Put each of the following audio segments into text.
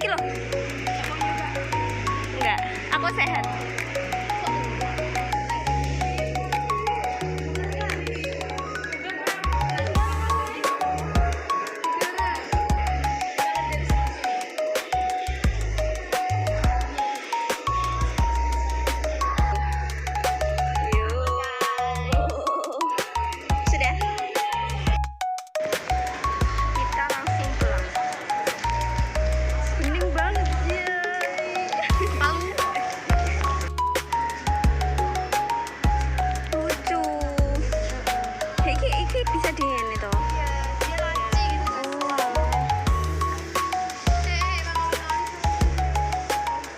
loh. Enggak, aku sehat. Sudah. Kita langsung pulang. Mending banget ya. Lucu. Iki bisa dingin itu.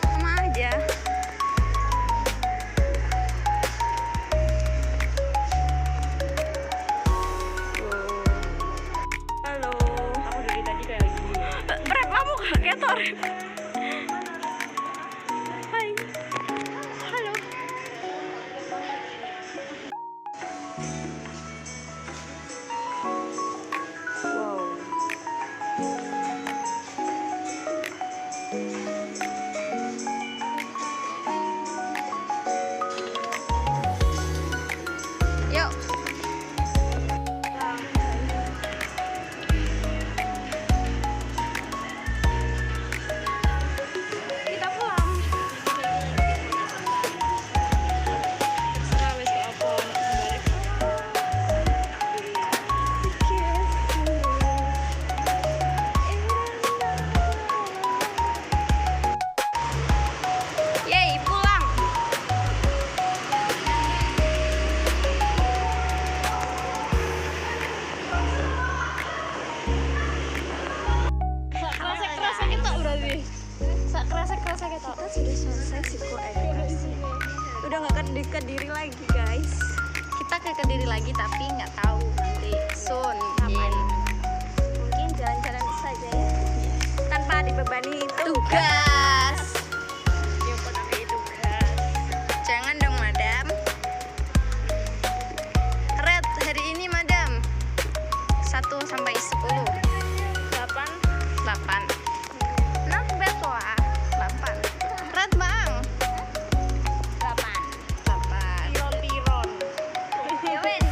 Sama aja. Halo. Aku dari tadi kayak gini. Rep, kamu kaget toh, Rep. Hai. Halo. Wow. Yuk. Kita pulang. Serah wes ke apa balik. Yeay, pulang. Kerasa kita berarti. Kerasa kita. Kita sudah selesai psikoedukasi. Udah nggak ke Kediri lagi, guys. Kita ke Kediri lagi tapi nggak tahu nanti soon kapan. Mungkin jalan-jalan saja ya. Tanpa dibebani tugas. Yang pakai tugas. Jangan dong, madam. Red, hari ini madam 1 sampai 10. 8. 8. Not bad wah. 8. Red, Bang. 8. 8. Tiron. Ya wes.